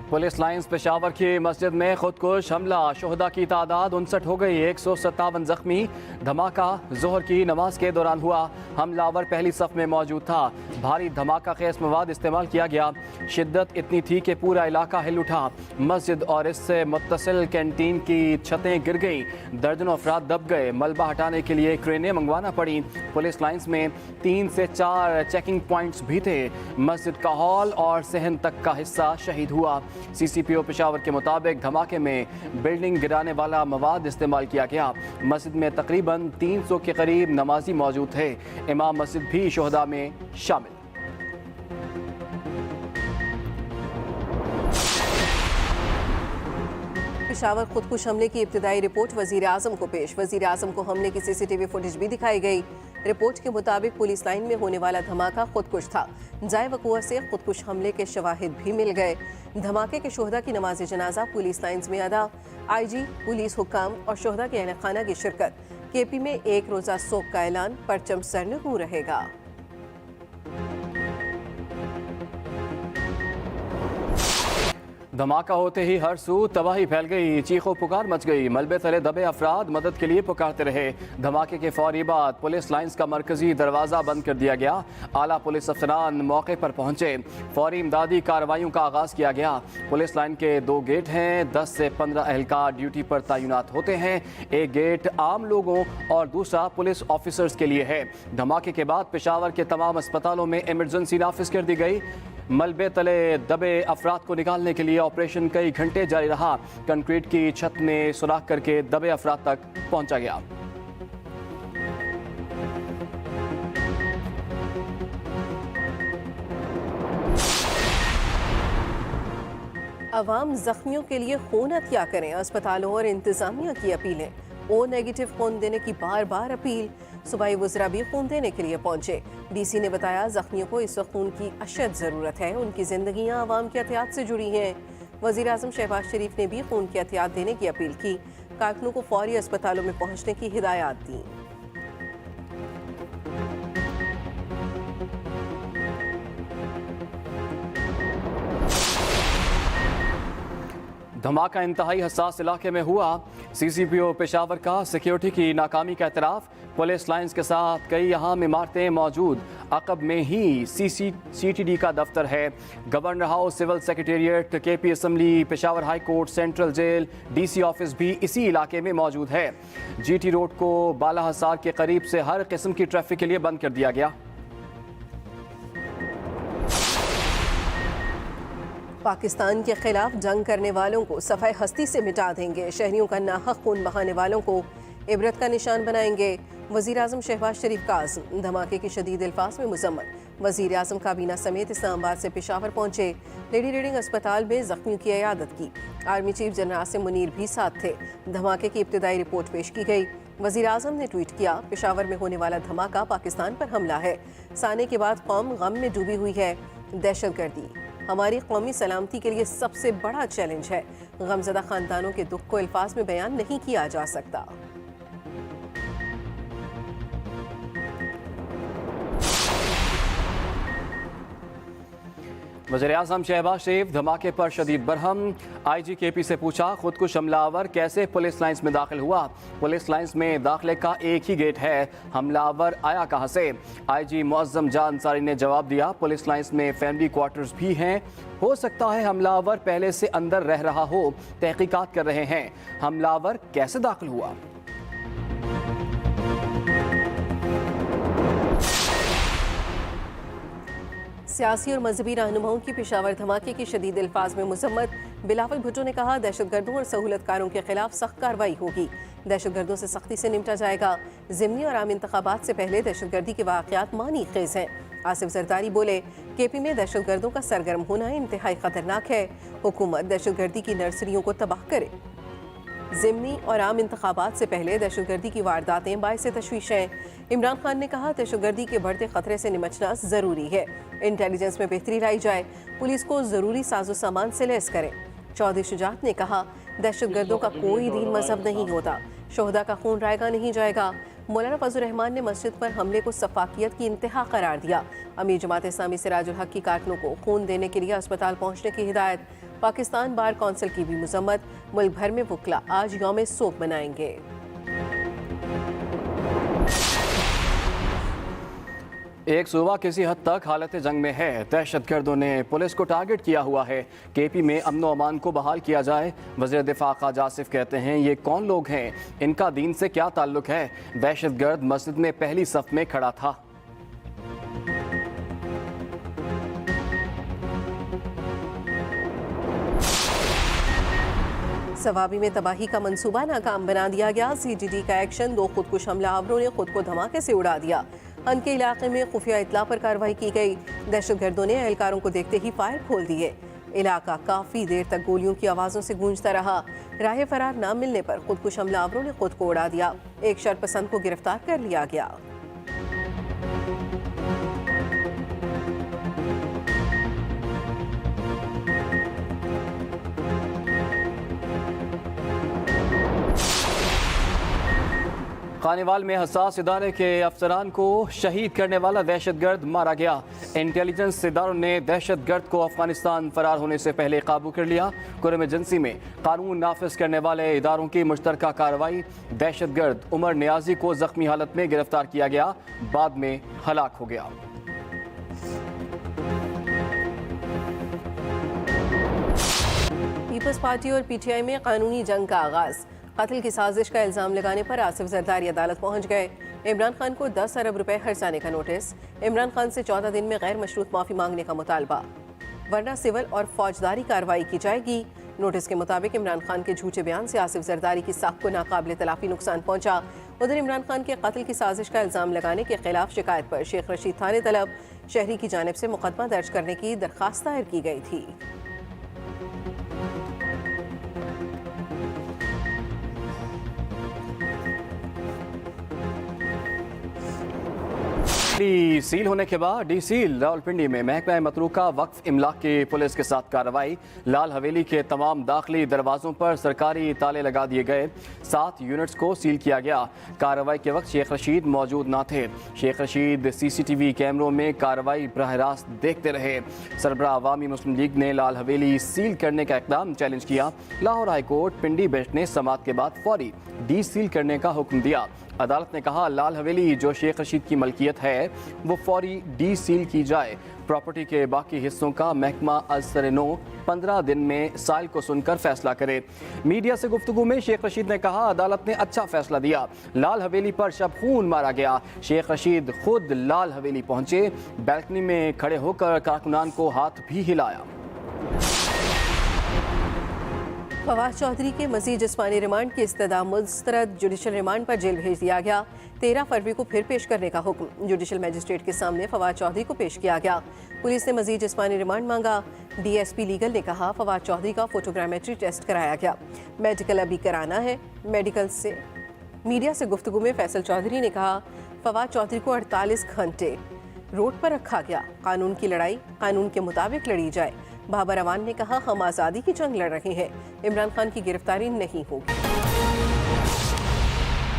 Police lines Peshawar की मस्जिद में खुदकुश हमला, शुहदा की तादाद 59 हो गई, 157 जख्मी। धमाका जोहर की नमाज के दौरान हुआ, हमलावर पहली सफ में मौजूद था। भारी धमाका खेस मवाद इस्तेमाल किया गया, शिद्दत इतनी थी कि पूरा इलाका हिल उठा। मस्जिद और इससे मुत्तसिल कैंटीन की छतें गिर गई, दर्जनों अफराद दब गए। मलबा हटाने के लिए क्रेनें मंगवाना पड़ी। पुलिस लाइन्स में 3 से 4 चेकिंग पॉइंट्स भी थे। मस्जिद का हॉल और सहन तक का हिस्सा शहीद हुआ। CCPO पेशावर के मुताबिक धमाके में बिल्डिंग गिराने वाला मवाद इस्तेमाल किया गया। मस्जिद में तकरीबन 300 के करीब नमाजी मौजूद थे। इमाम मस्जिद भी शुहदा में शामिल। पेशावर खुदकुश हमले की इब्तिदाई रिपोर्ट वजीर आजम को पेश। वजीर आजम को हमले की CCTV फुटेज भी दिखाई गई। रिपोर्ट के मुताबिक पुलिस लाइन में होने वाला धमाका खुदकुश था। जाए वक़ुआ से खुदकुश हमले के शवाहिद भी मिल गए। धमाके के शुहदा की नमाज जनाजा पुलिस लाइन्स में अदा। IG, पुलिस हुक्काम और शुहदा के अहल खाना की शिरकत। KP में एक रोज़ा सोग का ऐलान, परचम सरनगू रहेगा। धमाका होते ही हर सू तबाही फैल गई, चीखों पुकार मच गई। मलबे तले दबे अफराद मदद के लिए पुकारते रहे। धमाके के फौरी बाद पुलिस लाइन्स का मरकजी दरवाज़ा बंद कर दिया गया। आला पुलिस अफसरान मौके पर पहुंचे, फौरी इमदादी कार्रवाइयों का आगाज़ किया गया। पुलिस लाइन के 2 गेट हैं, 10 से 15 एहलकार ड्यूटी पर तैनात होते हैं। एक गेट आम लोगों और दूसरा पुलिस ऑफिसर्स के लिए है। धमाके के बाद पेशावर के तमाम अस्पतालों में इमरजेंसी नाफिज कर दी गई। मलबे तले दबे अफराद को निकालने के लिए ऑपरेशन कई घंटे जारी रहा। कंक्रीट की छत में सुराख करके दबे अफराद तक पहुंचा गया। अवाम जख्मियों के लिए खून अतिया करें, अस्पतालों और इंतजामिया की अपीलें। O नेगेटिव खून देने की बार बार अपील। सूबाई वज़रा भी खून देने के लिए पहुंचे। DC ने बताया जख्मियों को इस वक्त खून की अशद ज़रूरत है, उनकी जिंदगियां आवाम की एहतियात से जुड़ी हैं। वज़ीर आज़म शहबाज शरीफ ने भी खून की एहतियात देने की अपील की। कारकुनों को फौरी अस्पतालों में पहुंचने की हिदायत दी। धमाका इंतहाई हसास इलाके में हुआ। CCPO पेशावर का सिक्योरिटी की नाकामी का एतराफ़। पुलिस लाइन्स के साथ कई अहम इमारतें मौजूद। अकब में ही CTD का दफ्तर है। Governor house, civil secretariat, KP assembly, Peshawar high court, central jail, DC office भी इसी इलाके में मौजूद है। GT रोड को बाला हसार के करीब से हर किस्म की ट्रैफिक के लिए बंद कर दिया गया। पाकिस्तान के खिलाफ जंग करने वालों को सफ़ाई हस्ती से मिटा देंगे। शहरियों का नाहक खून बहाने वालों को इबरत का निशान बनाएंगे। वज़ीर आज़म शहबाज शरीफ का आज़म। धमाके की शदीद अल्फाज में मुज़म्मत। वज़ीर आज़म काबीना समेत इस्लामाबाद से पेशावर पहुंचे। लेडी रीडिंग अस्पताल में जख्मियों की इयादत की। Army chief general Asim Munir भी साथ थे। धमाके की इब्तिदाई रिपोर्ट पेश की गई। वज़ीर आज़म ने ट्वीट किया, पेशावर में होने वाला धमाका पाकिस्तान पर हमला है। साने के बाद कौम गम में डूबी हुई है। दहशतगर्दी हमारी कौमी सलामती के लिए सबसे बड़ा चैलेंज है। गमज़दा ख़ानदानों के दुख को अल्फाज में बयान नहीं किया जा सकता। वज़ीर-ए-आज़म शहबाज शरीफ धमाके पर शदीद बरहम। IG KP से पूछा, खुदकुश हमलावर कैसे पुलिस लाइन्स में दाखिल हुआ? पुलिस लाइन्स में दाखिले का एक ही गेट है, हमलावर आया कहाँ से? IG मुअज़्ज़म जान अंसारी ने जवाब दिया, पुलिस लाइन्स में फैमिली क्वार्टर्स भी हैं, हो सकता है हमलावर पहले से अंदर रह रहा हो। तहकीकात कर रहे हैं, हमलावर कैसे दाखिल हुआ? सियासी और मजहबी रहनुमाओं की पेशावर धमाके की शदीद अल्फाज में मुज़म्मत। बिलावल भुट्टो ने कहा, दहशतगर्दों और सहूलतकारों के खिलाफ सख्त कार्रवाई होगी। दहशतगर्दों से सख्ती से निपटा जाएगा। ज़िमनी और आम इंतखाबात से पहले दहशतगर्दी के वाक़यात मानी खेज़ हैं। आसिफ जरदारी बोले, KP में दहशतगर्दों का सरगर्म होना इंतहाई ख़तरनाक है। हुकूमत दहशतगर्दी की नर्सरियों को तबाह करे। ज़िमनी और आम इंतखाबात से पहले दहशतगर्दी की वारदातें बाइस तशवीश हैं। इमरान खान ने कहा, दहशतगर्दी के बढ़ते खतरे से निमटना ज़रूरी है। इंटेलिजेंस में बेहतरी लाई जाए, पुलिस को ज़रूरी साजो सामान से लैस करें। चौधरी शुजात ने कहा, दहशतगर्दों का कोई दीन मजहब नहीं होता। शोहदा का खून रायगा नहीं जाएगा। मौलाना फजल रहमान ने मस्जिद पर हमले को सफाकियत की इंतहा करार दिया। अमीर जमात इस्लामी सिराजुल हक की कारकुनों को खून देने के लिए अस्पताल पहुंचने की हिदायत। पाकिस्तान बार कौंसिल की भी मजम्मत। मुल्क भर में वकला आज यौम सोग मनाएंगे। एक सूबा किसी हद तक हालत जंग में है। दहशतगर्दों ने पुलिस को टारगेट किया हुआ है। केपी में अमन व अमान को बहाल किया जाए। वज़ीर दिफा ख्वाजा आसिफ कहते हैं, ये कौन लोग हैं, इनका दीन से क्या ताल्लुक है। दहशतगर्द मस्जिद में पहली सफ में खड़ा था। सवाबी में तबाही का मंसूबा नाकाम बना दिया गया। CGD का एक्शन, 2 खुदकुश हमलावरों ने खुद को धमाके से उड़ा दिया। हन के इलाके में खुफिया इत्तला पर कार्रवाई की गई। दहशतगर्दों ने एहलकारों को देखते ही फायर खोल दिए। इलाका काफी देर तक गोलियों की आवाजों से गूंजता रहा। राह फरार न मिलने पर खुदकुश हमलावरों ने खुद को उड़ा दिया। एक शरपसंद को गिरफ्तार कर लिया गया। खानेवाल में हसास इदारे के अफसरान को शहीद करने वाला दहशतगर्द मारा गया। इंटेलिजेंस इदारों ने दहशतगर्द को अफगानिस्तान फरार होने से पहले काबू कर लिया। कुरम एजेंसी में कानून नाफिज करने वाले इदारों की मुश्तरका कार्रवाई। दहशतगर्द उमर नियाजी को जख्मी हालत में गिरफ्तार किया गया, बाद में हलाक हो गया। पीपल्स पार्टी और PTI में कानूनी जंग का आगाज। कत्ल की साजिश का इल्जाम लगाने पर आसिफ जरदारी अदालत पहुंच गए। इमरान खान को 10 अरब रुपए खर्चाने का नोटिस। इमरान खान से 14 दिन में गैर मशरूत माफी मांगने का मुतालबा, वरना सिविल और फौजदारी कार्रवाई की जाएगी। नोटिस के मुताबिक इमरान खान के झूठे बयान से आसिफ जरदारी की साख को नाकाबिल तलाफी नुकसान पहुंचा। उधर इमरान खान के कत्ल की साजिश का इल्जाम लगाने के खिलाफ शिकायत पर शेख रशीद थाने तलब। शहरी की जानिब से मुकदमा दर्ज करने की दरख्वास्त दायर की गई थी। सील होने के बाद डीसील रावलपिंडी में महकमा मतरूका वक्फ इमलाक की पुलिस के साथ कार्रवाई। लाल हवेली के तमाम दाखिली दरवाजों पर सरकारी ताले लगा दिए गए। 7 यूनिट्स को सील किया गया। कार्रवाई के वक्त शेख रशीद मौजूद न थे। शेख रशीद CCTV कैमरों में कार्रवाई बराह रास्त देखते रहे। सरबराह अवामी मुस्लिम लीग ने लाल हवेली सील करने का इकदाम चैलेंज किया। लाहौर हाई कोर्ट पिंडी बेंच ने समाअत के बाद फौरी डी सील करने का हुक्म दिया। अदालत ने कहा, लाल हवेली जो शेख रशीद की मलकियत है वो फौरी डी सील की जाए। प्रॉपर्टी के बाकी हिस्सों का महकमा अज़-सर-ए-नौ 15 दिन में साइल को सुनकर फैसला करे। मीडिया से गुफ्तगू में शेख रशीद ने कहा, अदालत ने अच्छा फैसला दिया। लाल हवेली पर शब खून मारा गया। शेख रशीद खुद लाल हवेली पहुंचे। बैल्कनी में खड़े होकर कारकुनान को हाथ भी हिलाया। फवाद चौधरी के मज़ीद जिस्मानी रिमांड की इस्तदा मुस्तरद। जुडिशल रिमांड पर जेल भेज दिया गया। 13 फरवरी को फिर पेश करने का हुक्म। जुडिशल मजिस्ट्रेट के सामने फवाद चौधरी को पेश किया गया। पुलिस ने मज़ीद जिस्मानी रिमांड मांगा। DSP लीगल ने कहा, फवाद चौधरी का फोटोग्रामेट्री टेस्ट कराया गया, मेडिकल अभी कराना है। मेडिकल से मीडिया से गुफ्तगू में फैसल चौधरी ने कहा, फवाद चौधरी को 48 घंटे रोड पर रखा गया। कानून की लड़ाई कानून के मुताबिक लड़ी जाए। बाबर अवान ने कहा, हम आज़ादी की जंग लड़ रहे हैं। इमरान खान की गिरफ्तारी नहीं होगी।